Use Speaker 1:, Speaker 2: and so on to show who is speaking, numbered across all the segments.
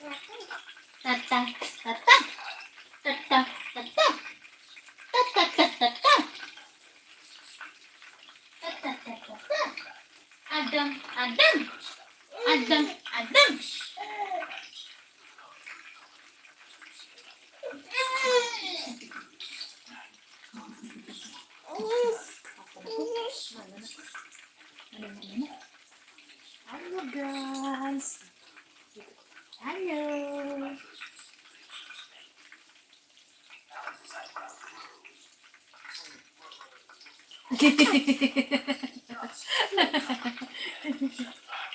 Speaker 1: Tatang, tatang, tatang, tatang, tatang, tatang, tatang, tatang. Adam, Adam, Adam, Adam. Halo guys, halo.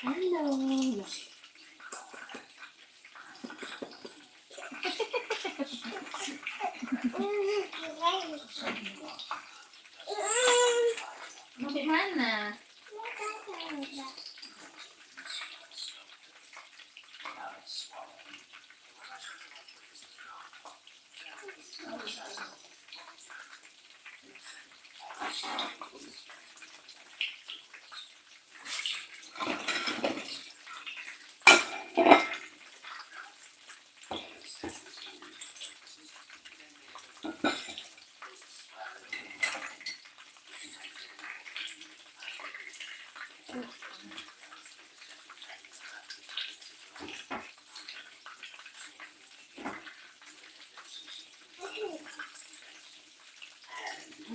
Speaker 1: Halo. Mau di mana?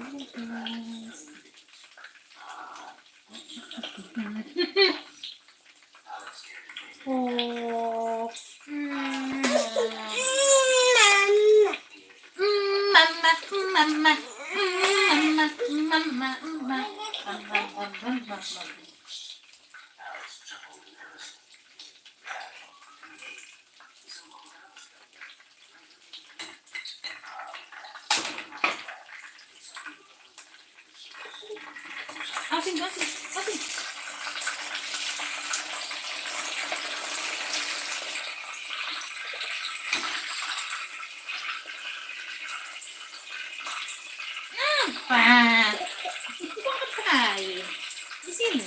Speaker 1: Halo guys. Oh, mama, mama, mama, mama, mama. Asin, asin, asin. Apa? Itu kan kain. Di sini.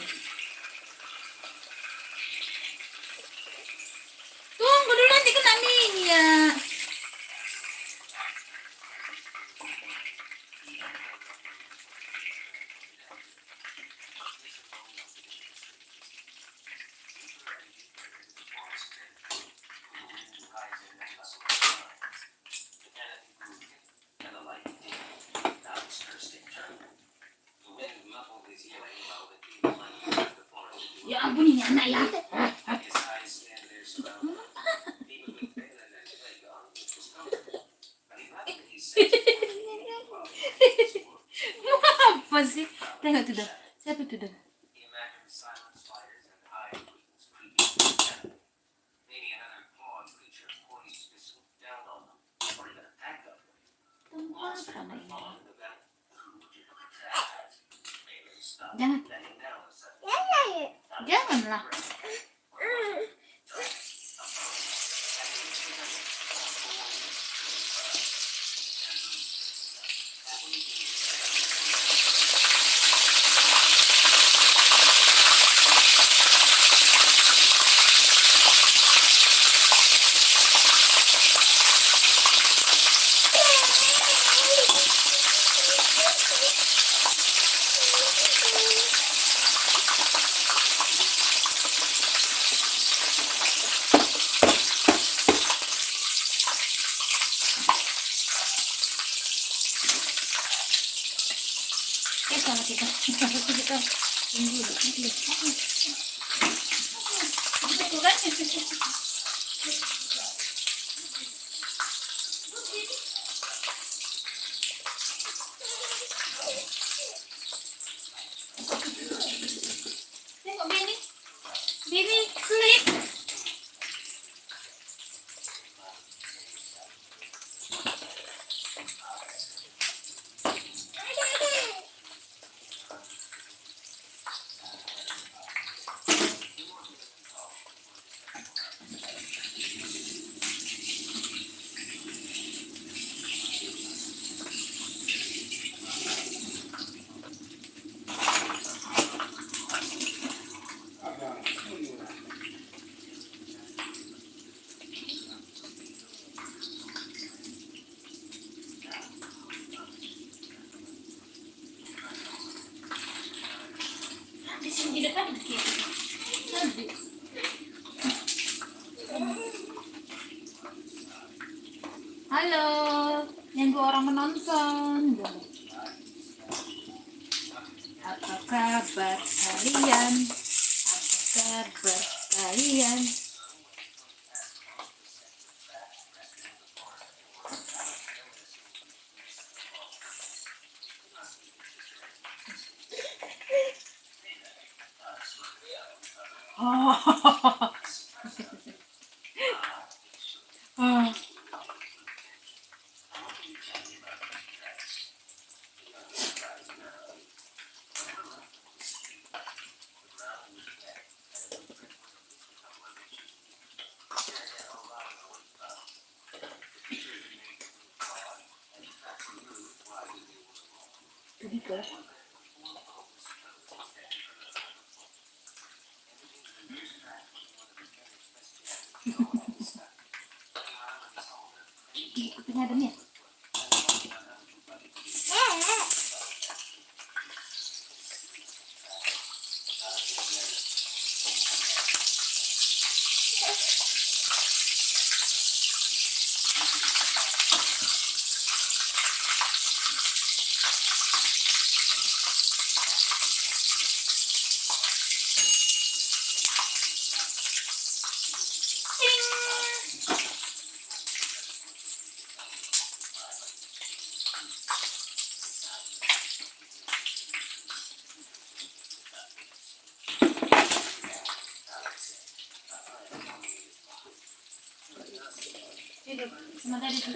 Speaker 1: Tunggu dulu nanti kena minyak. Ya ampun ini anak ya. Apa sih? Tengok tuh dah. Siapa tuh dah? Tunggu apa anak ini? Jangan. Janganlah. Kalau kita tunggu dulu. Tengok Benny. Benny sleep. Halo, yang 2 orang menonton. Apa kabar kalian? Apa kabar kalian? Oh. Oh. Gitu. Kupingnya ada nih. Hidup, sebentar itu.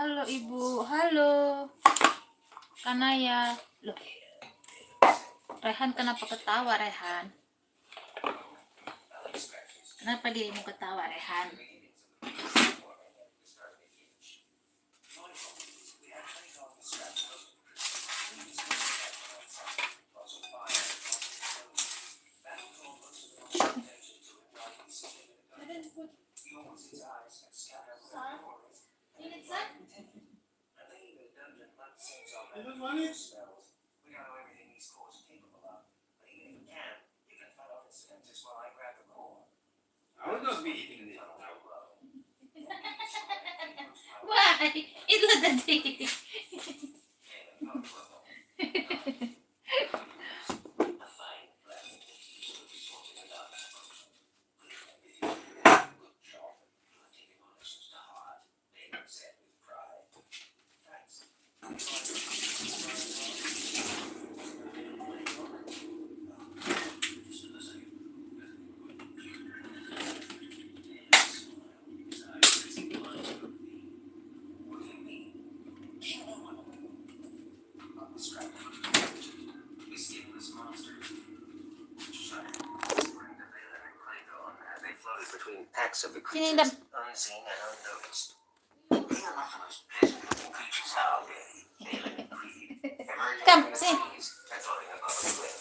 Speaker 1: Halo Ibu, halo Kanaya. Loh, Rehan kenapa ketawa Rehan? Kenapa dia mau ketawa Rehan? Wah, itu tadi.
Speaker 2: attacks of the
Speaker 1: Sini,
Speaker 2: creatures, unseen and unnoticed. They are not the most pleasant-looking creatures, are they? Balin agreed, emerging
Speaker 1: Come,
Speaker 2: from the
Speaker 1: sini.
Speaker 2: trees and floating above the cliff.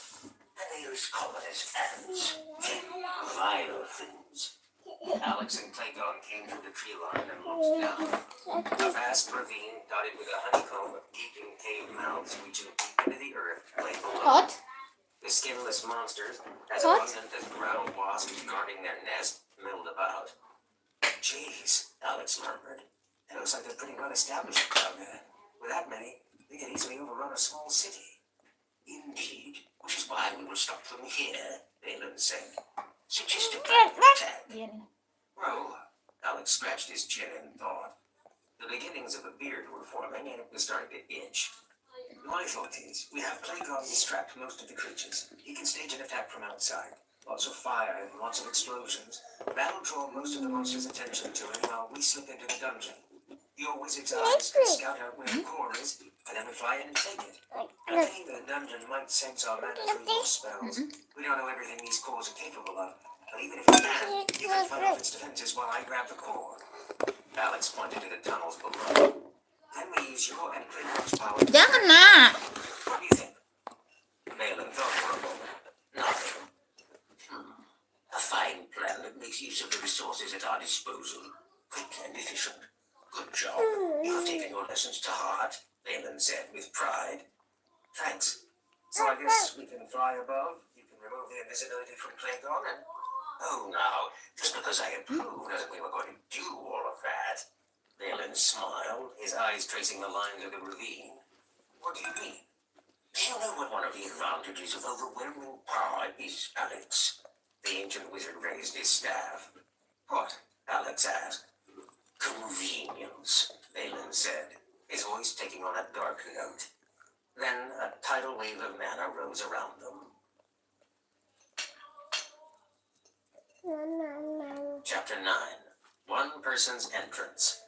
Speaker 2: And they are as common as ants, vile things. Alex and Claygon came through the tree line and looked down. A vast ravine dotted with a honeycomb of gaping cave mouths reaching deep into the earth lay below.
Speaker 1: Hot?
Speaker 2: The skinless monsters, as
Speaker 1: What?
Speaker 2: abundant as ground wasps guarding their nest, milled about. Jeez, Alex murmured. It looks like they're pretty well established down there. With that many, they could easily overrun a small city. Indeed, which is why we will stop them here, Balin said. Suggest a plan of attack.
Speaker 1: Yan.
Speaker 2: Well, Alex scratched his chin in thought. The beginnings of a beard were forming, and it was starting to itch. My thought is, we have Claygon distract most of the creatures. He can stage an attack from outside. Lots of fire and lots of explosions. That'll draw most of the monsters' attention to it while we slip into the dungeon. Your wizard's eyes can scout out where the core is, and then we fly in and take it. I think the dungeon might sense our mana through your spells. We don't know everything these cores are capable of, but even if we can, you can fight off its defenses while I grab the core. Alex pointed to the tunnels below. Then we use your and Claygon's power.
Speaker 1: Jangan, nak.
Speaker 2: What do you think? Balin thought for a moment. Nothing. A fine plan that makes use of the resources at our disposal. Quick and efficient. Good job. You have taken your lessons to heart, Balin said with pride. Thanks. So I guess we can fly above. You can remove the invisibility from Claygon and... Oh, now, just because I approve doesn't mean we're going to do all of that. Balin smiled, his eyes tracing the lines of the ravine. What do you mean? Do you know what one of the advantages of overwhelming power is, Alex? The ancient wizard raised his staff. What? Alex asked. Convenience, Balin said, his voice taking on a dark note. Then a tidal wave of mana rose around them. Chapter 9. One Person's Entrance.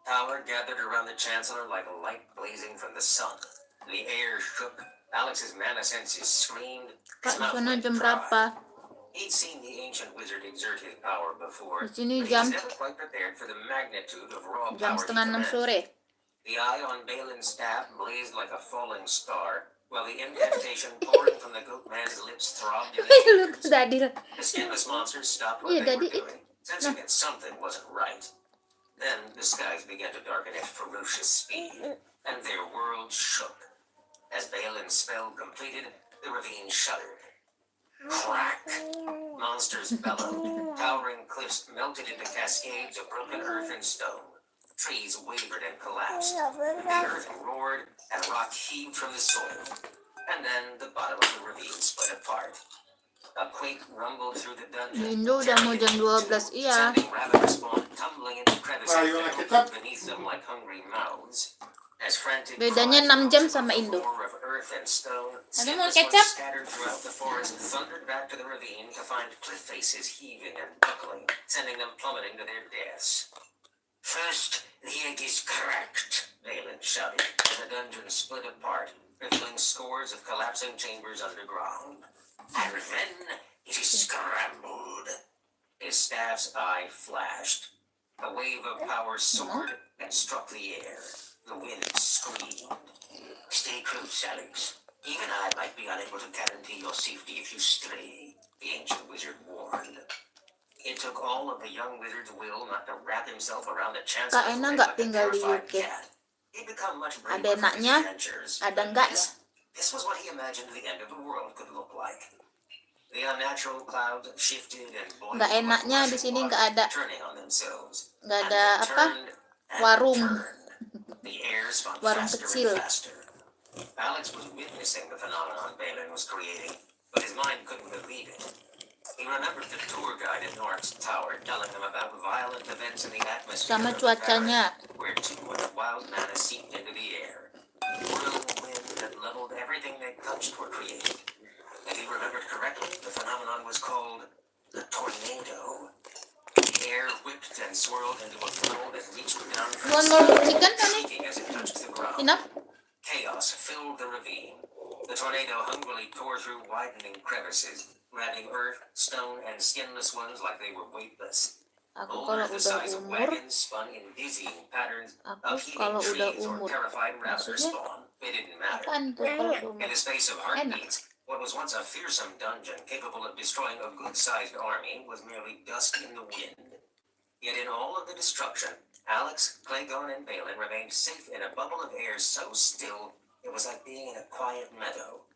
Speaker 2: Power gathered around the Chancellor like a light blazing from the sun. The air shook. Alex's mana senses screamed. His mouth
Speaker 1: Sana
Speaker 2: went
Speaker 1: jam
Speaker 2: dry.
Speaker 1: berapa?
Speaker 2: He'd seen the ancient wizard exert his power before,
Speaker 1: Di sini
Speaker 2: but he
Speaker 1: jam
Speaker 2: was never quite prepared for the magnitude of raw
Speaker 1: jam
Speaker 2: power he
Speaker 1: setengah 6
Speaker 2: commanded.
Speaker 1: sore.
Speaker 2: The eye on Balin's staff blazed like a falling star, while the incantation pouring from the goat man's lips throbbed in his
Speaker 1: Lu
Speaker 2: ears.
Speaker 1: tadi.
Speaker 2: The skinless monsters stopped what
Speaker 1: Iya,
Speaker 2: they were
Speaker 1: tadi.
Speaker 2: doing, sensing that something wasn't right. Then the skies began to darken at ferocious speed, and their world shook. As Balin's spell completed, the ravine shuddered. Crack! Monsters bellowed. Towering cliffs melted into cascades of broken earth and stone. Trees wavered and collapsed. The earth roared, and rock heaved from the soil. And then the bottom of the ravine split apart. A quake rumbled through the dungeon.
Speaker 1: Indo udah mau jam 12, iya.
Speaker 2: Sending ravenous spawn tumbling into crevices that opened beneath them like hungry mouths. As frantic
Speaker 1: Bedanya
Speaker 2: cries
Speaker 1: 6 jam
Speaker 2: rose
Speaker 1: sama
Speaker 2: above the
Speaker 1: Indo.
Speaker 2: roar of earth and stone,
Speaker 1: Ada mau
Speaker 2: skinless
Speaker 1: kecap?
Speaker 2: ones scattered throughout the forest thundered back to the ravine to find cliff faces heaving and buckling, sending them plummeting to their deaths. First, the egg is cracked, Balin shouted, as the dungeon split apart, revealing scores of collapsing chambers underground. And then it is scrambled. His staff's eye flashed. A wave of power soared and struck the air. The wind screamed. Stay close, Alex. Even I might be unable to guarantee your safety if you stray, the ancient wizard warned. It took all of the young wizard's will not to wrap himself around the Chancellor's
Speaker 1: Kak Ena
Speaker 2: neck
Speaker 1: nggak
Speaker 2: like a
Speaker 1: tinggal di
Speaker 2: terrified
Speaker 1: UK.
Speaker 2: cat. He'd become much braver
Speaker 1: Ada
Speaker 2: for his
Speaker 1: enaknya,
Speaker 2: adventures.
Speaker 1: ada
Speaker 2: but
Speaker 1: enggaknya.
Speaker 2: This was what he imagined the end of the world could look like. The unnatural clouds shifted and boiled
Speaker 1: Nggak enaknya
Speaker 2: like
Speaker 1: di sini
Speaker 2: rushing
Speaker 1: nggak
Speaker 2: water,
Speaker 1: ada
Speaker 2: turning on themselves.
Speaker 1: nggak
Speaker 2: And
Speaker 1: ada
Speaker 2: they
Speaker 1: apa
Speaker 2: turned and
Speaker 1: warung.
Speaker 2: turned. The air spun
Speaker 1: Warung
Speaker 2: faster
Speaker 1: kecil.
Speaker 2: and faster. Alex was witnessing the phenomenon Balin was creating, but his mind couldn't believe it. He remembered the tour guide at Nork's tower telling him about violent events in the atmosphere
Speaker 1: Sama
Speaker 2: of the
Speaker 1: cuacanya.
Speaker 2: Barren, where too much wild mana seeped into the air. Whirlwind that leveled everything they touched were created. If he remembered correctly, the phenomenon was called the tornado. The air whipped and swirled into a flow that reached down from
Speaker 1: One
Speaker 2: the
Speaker 1: more
Speaker 2: sky,
Speaker 1: chicken, Tony?
Speaker 2: shrieking as it touched the ground.
Speaker 1: Enough?
Speaker 2: Chaos filled the ravine. The tornado hungrily tore through widening crevices, grabbing earth, stone, and skinless ones like they were weightless.
Speaker 3: Aku kalau
Speaker 2: Boulders the
Speaker 3: udah
Speaker 2: size of
Speaker 3: umur,
Speaker 2: wagons spun in dizzying patterns of heaving
Speaker 3: kalau udah
Speaker 2: trees or
Speaker 3: umur,
Speaker 2: terrified rabbiter
Speaker 3: maksudnya
Speaker 2: spawn. It didn't matter.
Speaker 3: apaan tuh kalau udah
Speaker 2: In
Speaker 3: umur?
Speaker 2: the space of
Speaker 3: Enak.
Speaker 2: heartbeats, what was once a fearsome dungeon capable of destroying a good-sized army was merely dust in the wind. Yet in all of the destruction, Alex, Claygon, and Balin remained safe in a bubble of air so still it was like being in a quiet meadow.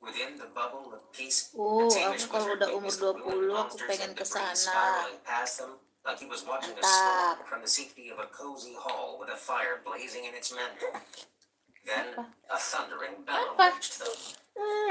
Speaker 2: Within the bubble of peace,
Speaker 3: Oh,
Speaker 2: the
Speaker 3: aku
Speaker 2: Tamish
Speaker 3: kalau
Speaker 2: wizard
Speaker 3: udah umur
Speaker 2: witnessed the
Speaker 3: 20
Speaker 2: ruined
Speaker 3: aku
Speaker 2: monsters
Speaker 3: pengen
Speaker 2: and
Speaker 3: ke
Speaker 2: debris
Speaker 3: sana.
Speaker 2: spiraling past them, like he was watching a storm from the safety of a cozy hall with a fire blazing in its mantle. Then a thundering bellow reached them.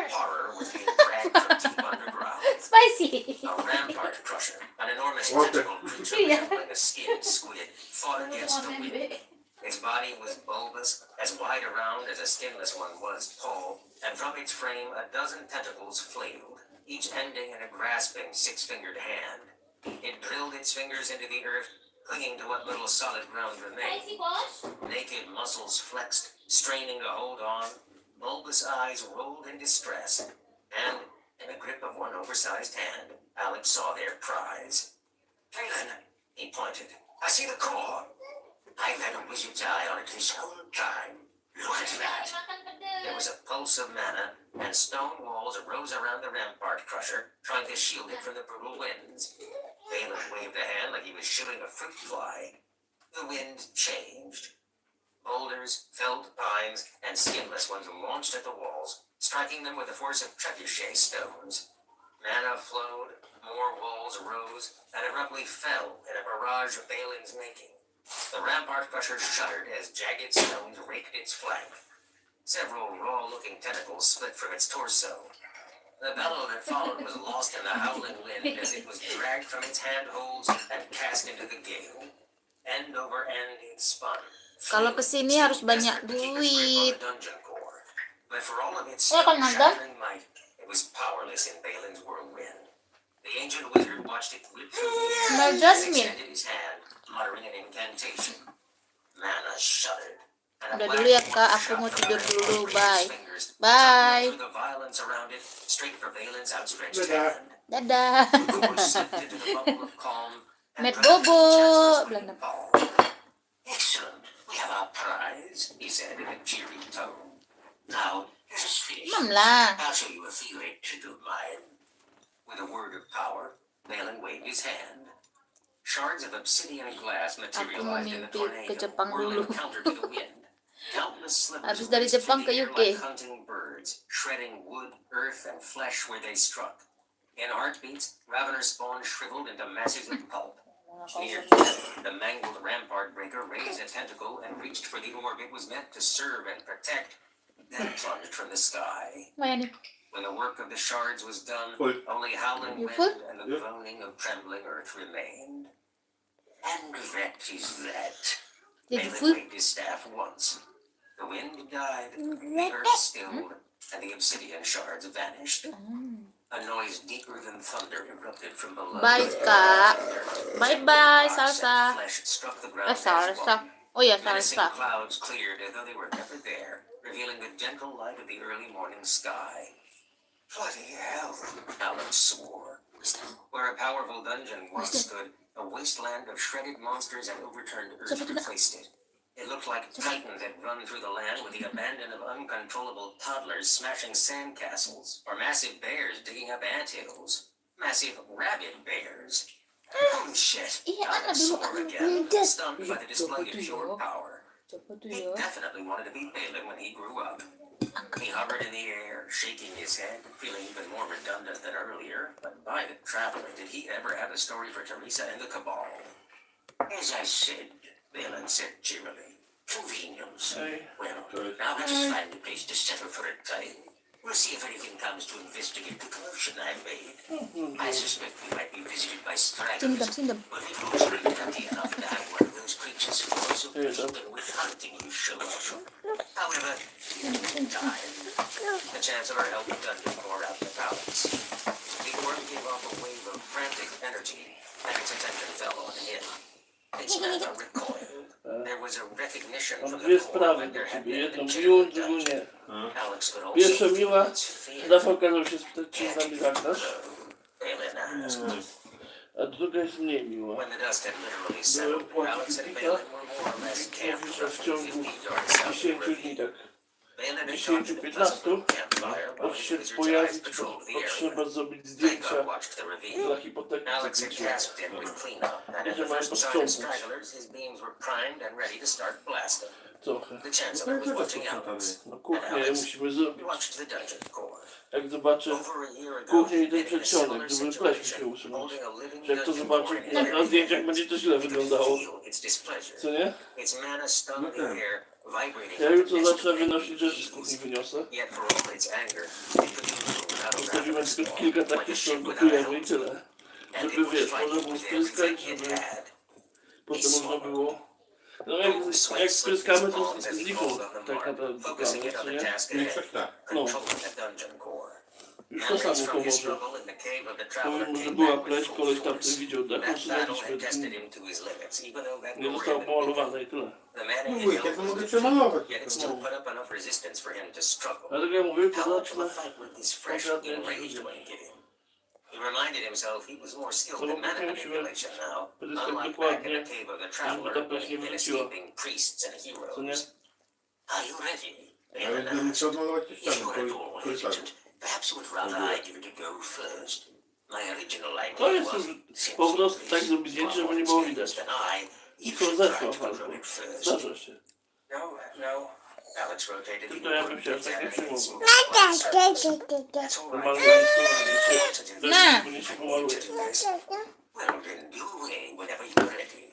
Speaker 2: Horror was being dragged from deep underground.
Speaker 1: Spicy.
Speaker 2: A rampart crusher, an enormous tentacle creature resembling a skinned squid, fought against the wind. Its body was bulbous, as wide around as a skinless one was tall, and from its frame a dozen tentacles flailed, each ending in a grasping six-fingered hand. It drilled its fingers into the earth, clinging to what little solid ground remained. Naked muscles flexed, straining to hold on. Bulbous eyes rolled in distress, and in the grip of one oversized hand, Alex saw their prize. Balin, he pointed. I see the core. I've had a wizard's eye on it this whole time. Look at that. There was a pulse of mana, and stone walls arose around the rampart crusher, trying to shield it from the brutal winds. Balin waved a hand like he was shooting a fruit fly. The wind changed. Boulders, felled pines, and skinless ones launched at the walls, striking them with the force of trebuchet stones. Mana flowed, more walls rose, and abruptly fell in a barrage of Balin's making. The rampart crusher shuddered as jagged stones raked its flank. Several raw-looking tentacles split from its torso. The bellow that followed was lost in the howling wind as it was dragged from its handholds and cast into the gale. End over end it spun.
Speaker 3: Kalau kesini harus banyak duit.
Speaker 2: But for all of its
Speaker 1: kalau nonton?
Speaker 2: shattering might, it was powerless in Balin's whirlwind. The ancient wizard watched it whip through the air
Speaker 1: Smell
Speaker 2: and
Speaker 1: jasmine.
Speaker 2: extended his hand, muttering an incantation. Mana shuddered. And a
Speaker 3: Udah
Speaker 2: black
Speaker 3: dulu ya
Speaker 2: orb
Speaker 3: Kak, aku
Speaker 2: shot
Speaker 3: mau
Speaker 2: from
Speaker 3: tidur
Speaker 2: the
Speaker 3: dulu.
Speaker 2: rainbow
Speaker 3: Bye.
Speaker 2: fingers,
Speaker 3: Bye.
Speaker 2: through the violence around it, straight for Balin's outstretched
Speaker 4: Dadah.
Speaker 2: hand.
Speaker 3: Dadah.
Speaker 2: The cord slipped into the bubble of calm and
Speaker 3: Met
Speaker 2: dropped
Speaker 3: bobo.
Speaker 2: the chancellor's
Speaker 3: Bilang
Speaker 2: wooden ball. Excellent. We have our prize, he said in a cheery tone. Now, let us finish.
Speaker 3: Mam lah.
Speaker 2: I'll show you a favorite trick of mine. With a word of power, Balin waved his hand. Shards of obsidian glass materialized in the
Speaker 3: mimpi ke
Speaker 2: tornado,
Speaker 3: Jepang
Speaker 2: whirling
Speaker 3: dulu.
Speaker 2: counter to the wind. Countless slivers
Speaker 3: Habis dari
Speaker 2: raced
Speaker 3: Jepang
Speaker 2: through
Speaker 3: ke
Speaker 2: the air
Speaker 3: UK.
Speaker 2: like hunting birds, shredding wood, earth, and flesh where they struck. In heartbeats, Ravener spawn shriveled into masses of pulp. Near death, the mangled rampart breaker raised a tentacle and reached for the orb it was meant to serve and protect, then plunged from the sky.
Speaker 3: Mana nih?
Speaker 2: When the work of the shards was done,
Speaker 4: Full.
Speaker 2: only howling
Speaker 3: You
Speaker 2: wind
Speaker 3: full?
Speaker 2: and the
Speaker 4: Yeah.
Speaker 2: groaning of trembling earth remained. And that is that.
Speaker 3: Did you
Speaker 2: Balin
Speaker 3: full?
Speaker 2: waved his staff once. The wind died, the earth stilled, and the obsidian shards vanished. A noise deeper than thunder erupted from below.
Speaker 3: Bye Kak. Bye bye
Speaker 2: Rocks and
Speaker 3: Salsa.
Speaker 2: flesh struck the ground as
Speaker 3: Salsa.
Speaker 2: one.
Speaker 3: Oh ya
Speaker 2: Menacing
Speaker 3: Salsa.
Speaker 2: clouds cleared as though they were never there, revealing the gentle light of the early morning sky. Bloody hell, Alex swore. Where a powerful dungeon once stood, a wasteland of shredded monsters and overturned earth replaced it. It looked like titans had run through the land with the abandon of uncontrollable toddlers smashing sandcastles, or massive bears digging up anthills. Massive rabid bears. Holy shit,
Speaker 3: Iya,
Speaker 2: Alex
Speaker 3: dulu
Speaker 2: swore
Speaker 3: aku
Speaker 2: again,
Speaker 3: beda.
Speaker 2: stunned by the display of pure power.
Speaker 3: Coba tuh
Speaker 2: He
Speaker 3: ya.
Speaker 2: definitely wanted to be Balin when he grew up. He hovered in the air, shaking his head, feeling even more redundant than earlier. But by the traveler, did he ever have a story for Teresa and the Cabal? As I said, Balin said cheerily. Convenience.
Speaker 4: Hey.
Speaker 2: Well,
Speaker 4: Good.
Speaker 2: now let us find a place to settle for a time. We'll see if anything comes to investigate the commotion I made. I suspect we might be visited by
Speaker 3: Sindam,
Speaker 2: stragglers.
Speaker 3: sindam.
Speaker 2: But it looks like empty enough to have one of those creatures who was so
Speaker 4: Here you go.
Speaker 2: taken with hunting you show up. However, in the meantime, the Chancellor helped the dungeon pour out the balance. The orb gave off a wave of frantic energy, and its attention fell on him. Its mana recoiled. There was a recognition
Speaker 4: Mam
Speaker 2: from
Speaker 4: dwie
Speaker 2: the core
Speaker 4: sprawy
Speaker 2: that
Speaker 4: do
Speaker 2: there had
Speaker 4: ciebie,
Speaker 2: been
Speaker 4: jedną
Speaker 2: a
Speaker 4: miłą,
Speaker 2: legitimate
Speaker 4: drugą
Speaker 2: dungeon.
Speaker 4: nie.
Speaker 2: Alex could also
Speaker 4: Pierwsza
Speaker 2: feel
Speaker 4: miła,
Speaker 2: its fear.
Speaker 4: Rafał kazał się spytać, czy z nami zagrasz. A druga jest mniej miła.
Speaker 2: When the dust had literally settled,
Speaker 4: Byłem
Speaker 2: Alex and
Speaker 4: płacić
Speaker 2: Balin were more or less camped
Speaker 4: mówi, że w
Speaker 2: roughly
Speaker 4: ciągu
Speaker 2: 50 yards south of the
Speaker 4: 10 dni
Speaker 2: ravine.
Speaker 4: tak.
Speaker 2: Balin had
Speaker 4: 10-15
Speaker 2: charged a pleasant little campfire while
Speaker 4: musi
Speaker 2: his
Speaker 4: się
Speaker 2: wizard's eyes
Speaker 4: pojawić,
Speaker 2: patrolled the
Speaker 4: potrzeba
Speaker 2: area.
Speaker 4: zrobić
Speaker 2: They
Speaker 4: zdjęcia
Speaker 2: watched the ravine.
Speaker 4: dla hipoteki.
Speaker 2: Alex had tasked him with cleanup, and at the first sign of stragglers, his beams were primed and ready to start blasting.
Speaker 4: Trochę.
Speaker 2: The Chancellor was watching Alex.
Speaker 4: No
Speaker 2: And
Speaker 4: kuchnię
Speaker 2: Alex
Speaker 4: musimy zrobić.
Speaker 2: watched the dungeon core.
Speaker 4: Jak zobaczę
Speaker 2: Over a year ago,
Speaker 4: kuchnię i ten
Speaker 2: in a
Speaker 4: przedsionek,
Speaker 2: similar
Speaker 4: żeby pleśń się
Speaker 2: situation,
Speaker 4: usunąć.
Speaker 2: holding a living
Speaker 4: Że jak to
Speaker 2: dungeon
Speaker 4: zobaczy
Speaker 2: core in his
Speaker 4: na
Speaker 2: very
Speaker 4: zdjęciach,
Speaker 2: hands,
Speaker 4: będzie to źle
Speaker 2: he could
Speaker 4: wyglądało.
Speaker 2: feel its displeasure.
Speaker 4: Co nie?
Speaker 2: Its mana stung the air, vibrating
Speaker 4: Ja
Speaker 2: like a
Speaker 4: jutro
Speaker 2: nest
Speaker 4: zacznę
Speaker 2: of
Speaker 4: wynosić rzeczy z
Speaker 2: bees.
Speaker 4: kuchni, wyniosę.
Speaker 2: Yet for all its anger, it could do little without a
Speaker 4: Zostawimy
Speaker 2: ravenous
Speaker 4: tylko
Speaker 2: storm,
Speaker 4: kilka
Speaker 2: like a
Speaker 4: takich,
Speaker 2: ship
Speaker 4: które
Speaker 2: without a
Speaker 4: gotujemy i
Speaker 2: helmsman.
Speaker 4: tyle.
Speaker 2: And
Speaker 4: Żeby
Speaker 2: it would
Speaker 4: wiesz,
Speaker 2: fight
Speaker 4: można było
Speaker 2: with
Speaker 4: spryskać,
Speaker 2: everything it
Speaker 4: żeby
Speaker 2: had.
Speaker 4: potem można było... No jak spryskamy, to znikną tak naprawdę
Speaker 2: Focusing it
Speaker 4: plany,
Speaker 2: on
Speaker 4: co
Speaker 2: the
Speaker 4: nie?
Speaker 2: task
Speaker 5: Większość
Speaker 2: ahead,
Speaker 5: tak.
Speaker 4: No,
Speaker 2: controlling the dungeon core.
Speaker 4: już to samo pomoże. Powiem mu, że była pleść, koleś tamten widział dach, usunęliśmy. Nie zostało pomalowane i tyle.
Speaker 5: No wujek, to mogę przemalować.
Speaker 4: Dlatego ja mówię, to zacznę
Speaker 2: He reminded himself he was more skilled in mana manipulation now,
Speaker 4: Będę tak
Speaker 2: unlike back in
Speaker 4: dokładnie,
Speaker 2: the cave of the
Speaker 4: żeby
Speaker 2: traveler,
Speaker 4: ta
Speaker 2: when
Speaker 4: pleść nie
Speaker 2: he'd been
Speaker 4: wróciła.
Speaker 2: escaping priests and
Speaker 4: Co nie?
Speaker 2: heroes. Are you ready?
Speaker 5: Ale
Speaker 2: Balin
Speaker 5: bym
Speaker 2: asked.
Speaker 5: musiał odmalować te
Speaker 2: If
Speaker 5: ściany,
Speaker 2: you are at all
Speaker 5: korytarze.
Speaker 2: hesitant, perhaps you would rather I give it a go first. My original idea
Speaker 4: To jest
Speaker 2: was
Speaker 4: po prostu tak zrobić zdjęcie, żeby nie było widać.
Speaker 2: than I.
Speaker 4: I
Speaker 2: You
Speaker 4: to
Speaker 2: should
Speaker 4: zeszło
Speaker 2: try to
Speaker 4: bardzo.
Speaker 2: control it first.
Speaker 4: Zdarza się.
Speaker 2: No, no. Alex rotated
Speaker 4: Tylko
Speaker 2: the
Speaker 4: ja
Speaker 2: orb
Speaker 4: bym się aż tak nie
Speaker 2: examining its
Speaker 4: przejmował.
Speaker 2: small surface. That's all
Speaker 4: Normalnie
Speaker 2: right.
Speaker 4: jest to,
Speaker 1: Ma.
Speaker 4: że nie się pomaluje.
Speaker 2: Well, then do away whenever you're ready.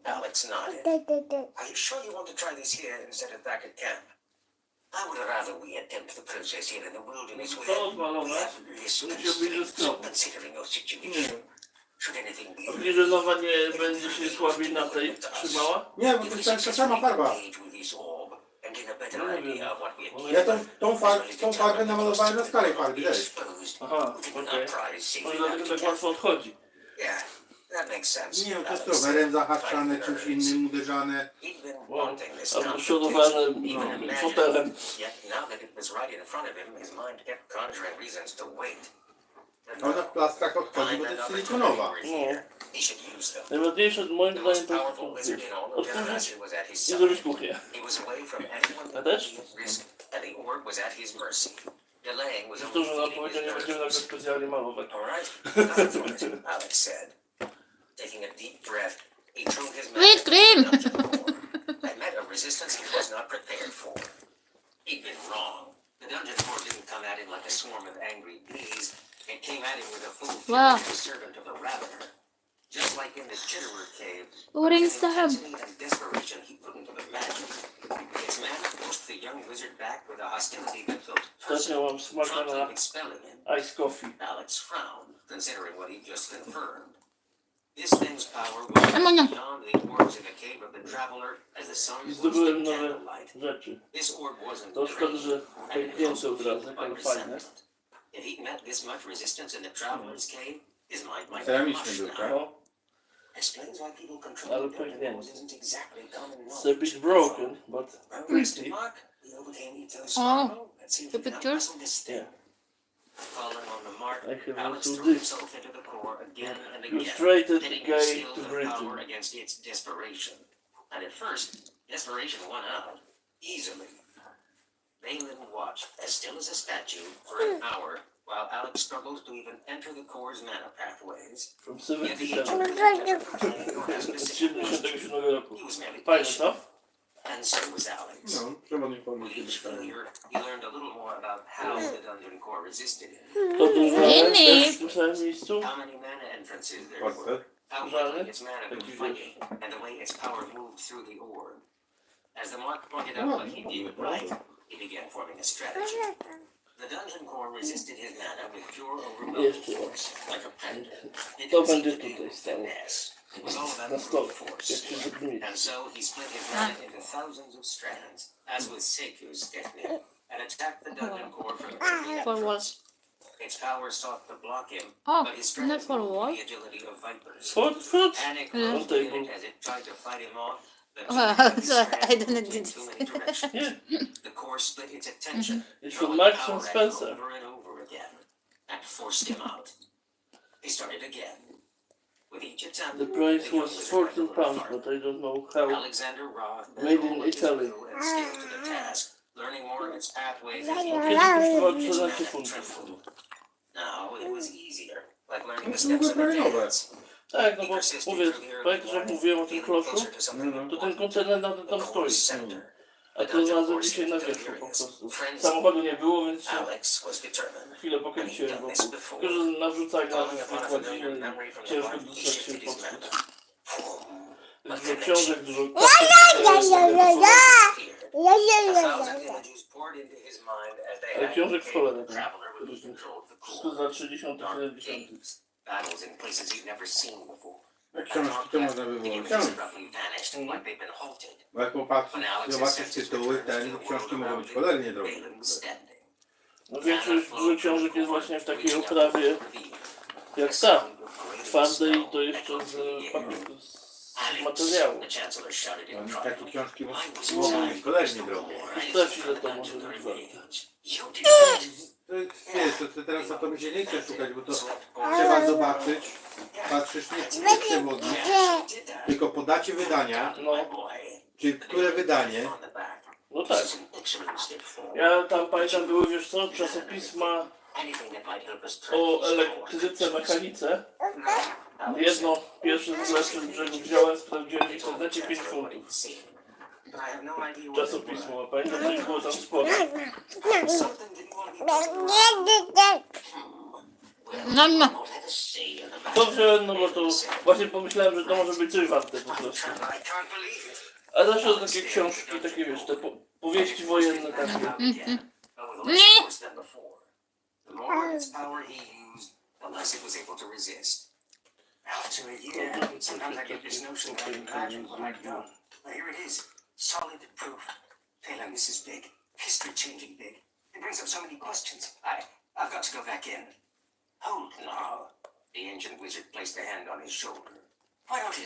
Speaker 2: Alex nodded. Are you sure you want to try this here instead of back at camp? I would rather we attempt the process here in the wilderness where
Speaker 4: To odmalować,
Speaker 2: we have less
Speaker 4: to musi obniżyć skromę.
Speaker 2: considering your situation. Should anything be
Speaker 4: Obliżenowa nie będzie się słabiej na tej trzymała?
Speaker 5: Nie, bo to jest ta sama farba. Ja tą farbę namalowałem na skalę farby, wiesz?
Speaker 4: Aha, okej. Może dlatego tak łatwo odchodzi.
Speaker 5: Nie, to jest rowerem zahaczane, czymś innym uderzane.
Speaker 4: Wow. Albo środowane fotelem.
Speaker 5: A ona w plastrach odchodzi, bo to jest silikonowa.
Speaker 4: Najważniejsze moim zdaniem to jest otworzyć i zrobić kuchnię.
Speaker 2: Ja
Speaker 4: też?
Speaker 2: Zresztą,
Speaker 4: To, że nam powiedział, nie będziemy nagle specjalnie malować.
Speaker 2: Alex said. Taking a deep breath, he threw his
Speaker 1: Whipped cream.
Speaker 2: I met a resistance he was not prepared for. He'd been wrong. The dungeon core didn't come at him like a swarm of angry bees. It came at him with a full fury
Speaker 1: Wow.
Speaker 2: of the servant of the ravener. Just like in the Chitterer cave,
Speaker 1: Orange
Speaker 2: with an
Speaker 1: time.
Speaker 2: intensity and desperation he couldn't have imagined. Its mana pushed the young wizard back with a hostility that felt
Speaker 4: Ostatnio mam smaka
Speaker 2: promptly
Speaker 4: na
Speaker 2: expelling him.
Speaker 4: ice coffee.
Speaker 2: Alex frowned, considering what he just confirmed. This thing's power was
Speaker 1: Amonia.
Speaker 2: beyond the orbs in the cave of the traveler as the sun
Speaker 4: I
Speaker 2: was
Speaker 4: zdobyłem
Speaker 2: the
Speaker 4: nowe
Speaker 2: candlelight.
Speaker 4: rzeczy.
Speaker 2: This orb wasn't
Speaker 4: To szkoda, że
Speaker 2: and it was
Speaker 4: pęknięte
Speaker 2: also
Speaker 4: od razu,
Speaker 2: fueled by
Speaker 4: ale fajne.
Speaker 2: resentment. If he'd met this much resistance in the traveler's cave, his mind might be
Speaker 5: Ceramiczny
Speaker 2: mush
Speaker 5: był,
Speaker 2: now.
Speaker 5: tak?
Speaker 4: No,
Speaker 2: Explains why people control
Speaker 4: ale
Speaker 2: the dungeon
Speaker 4: pęknięte.
Speaker 2: isn't exactly common
Speaker 4: It's a bit broken, but pretty.
Speaker 2: Mark, he overcame Ito's
Speaker 1: Oh,
Speaker 2: sorrow. That seems
Speaker 1: the
Speaker 2: to be
Speaker 1: picture?
Speaker 2: not this thing.
Speaker 4: Yeah.
Speaker 2: Falling on the mark,
Speaker 4: I have
Speaker 2: Alex
Speaker 4: also
Speaker 2: threw
Speaker 4: this.
Speaker 2: himself into the core again and again,
Speaker 4: Illustrated
Speaker 2: pitting
Speaker 4: guide
Speaker 2: his skill
Speaker 4: to
Speaker 2: and
Speaker 4: Britain.
Speaker 2: power against its desperation. And at first, desperation won out, easily. Balin watched, as still as a statue, for an hour, while Alex struggled to even enter the core's mana pathways.
Speaker 4: From
Speaker 2: Yet the
Speaker 4: 77.
Speaker 2: ancient never complained or asked
Speaker 4: Z
Speaker 2: specific questions.
Speaker 4: 77 roku.
Speaker 2: He was merely
Speaker 4: Fajne
Speaker 2: patient,
Speaker 4: to?
Speaker 2: and so was Alex.
Speaker 5: No, trzeba nie
Speaker 2: With
Speaker 5: pomóc
Speaker 2: each failure, he learned a little more about how the dungeon core resisted it,
Speaker 4: To dużo
Speaker 1: Really?
Speaker 4: też w tym samym miejscu.
Speaker 2: how many mana entrances there were, how quickly its mana could fight, and the way its power moved through the orb. As the mark pointed out what he did right, he began forming a strategy. The dungeon core resisted his mana with pure overwhelming force, like a predator. It
Speaker 4: To
Speaker 2: didn't seem
Speaker 4: będzie
Speaker 2: to be
Speaker 4: tutaj
Speaker 2: with
Speaker 4: stało.
Speaker 2: finesse. It was all
Speaker 4: Na
Speaker 2: about
Speaker 4: stole.
Speaker 2: brute
Speaker 4: Jak
Speaker 2: force.
Speaker 4: się zrobi.
Speaker 2: And so he split his mana into thousands of strands, as with Seku's technique, and attacked the dungeon core from every
Speaker 1: For what?
Speaker 2: entrance. Its power sought to block him,
Speaker 1: Oh,
Speaker 2: but his
Speaker 1: not
Speaker 2: strength
Speaker 1: for
Speaker 2: moved
Speaker 1: what?
Speaker 2: with the agility of vipers.
Speaker 4: Fruit?
Speaker 2: Panic
Speaker 1: Yeah.
Speaker 2: rose within it as it tried to fight him off. but
Speaker 1: Well,
Speaker 2: too many
Speaker 1: so I
Speaker 2: strands
Speaker 1: don't
Speaker 2: moved in
Speaker 1: know
Speaker 2: too many directions.
Speaker 4: Nie.
Speaker 2: The core split its attention,
Speaker 4: It's
Speaker 2: throwing
Speaker 4: from Marks
Speaker 2: power
Speaker 4: and
Speaker 2: at him
Speaker 4: Spencer.
Speaker 2: over and over again, and forced him out. They started again. With each attempt,
Speaker 4: The price
Speaker 2: they
Speaker 4: was
Speaker 2: worked
Speaker 4: 14
Speaker 2: with
Speaker 4: pounds,
Speaker 2: apart.
Speaker 4: but I don't know how.
Speaker 2: Alexander Roth
Speaker 4: Made in Italy.
Speaker 2: and skilled to the task, learning more of its pathways as he
Speaker 4: Kiedyś kosztowało
Speaker 2: his
Speaker 4: 14
Speaker 2: planet
Speaker 4: funtów.
Speaker 2: trembled. Now it was easier, like learning the
Speaker 5: No
Speaker 2: steps
Speaker 5: to
Speaker 2: of
Speaker 5: były
Speaker 2: a
Speaker 5: krajowe.
Speaker 2: dance.
Speaker 4: Tak, no bo mówię, pamiętasz jak mówiłem o tym kloczu? To ten kontener nadal tam stoi. A to znalazłem dzisiaj na wierzchu po prostu. Samochodu nie było, więc się
Speaker 2: Alex was determined.
Speaker 4: chwilę pokręciłem wokół. Tylko, że na wrzucanie na wykładziny i ciężko dostać się podszedł. Dużo książek, dużo ale książek w cholerę. Wszystko za 30 70.
Speaker 2: Battles in places he'd never seen before.
Speaker 5: Książki to można by
Speaker 2: The
Speaker 5: było
Speaker 2: images
Speaker 5: książki.
Speaker 2: abruptly vanished, like they'd been halted.
Speaker 5: Bo jak popatrzysz, zobaczysz tytuły, ten książki mogą być cholernie drogie.
Speaker 2: Balin was standing.
Speaker 4: No większość dużo książek jest właśnie w takiej oprawie jak ta. Twardej i to jeszcze z papieru, z materiału.
Speaker 2: The chancellor shouted in triumph.
Speaker 5: Takie książki mogą być cholernie drogie.
Speaker 4: Sprawdź ile to może być warte.
Speaker 2: You did it.
Speaker 5: To jest, wiesz, to teraz na to mi się nie chce szukać, bo to trzeba zobaczyć. Patrzysz nie przewodnik, tylko podacie wydania,
Speaker 4: No,
Speaker 5: czyli które wydanie.
Speaker 4: no tak. Ja tam pamiętam były, wiesz co, czasopisma o elektryce, mechanice. Jedno, pierwszy z lepszych brzegów wziąłem, sprawdziłem w internecie 5 funtów. Czasopismo, a pamiętam, że ich było tam sporo.
Speaker 3: No, no.
Speaker 4: Dobrze, no bo to właśnie pomyślałem, że to może być coś warte po prostu. A zawsze to takie książki, takie wiesz, te powieści wojenne takie.
Speaker 2: The more its power he used, the less it was able to resist. After a year, sometimes I get this notion that I imagined what I'd done. But here it is, solid proof. Phelan, this is big. History-changing big. It brings up so many questions. I've got to go back in. Hold now. The ancient wizard placed a hand on his shoulder. Why don't you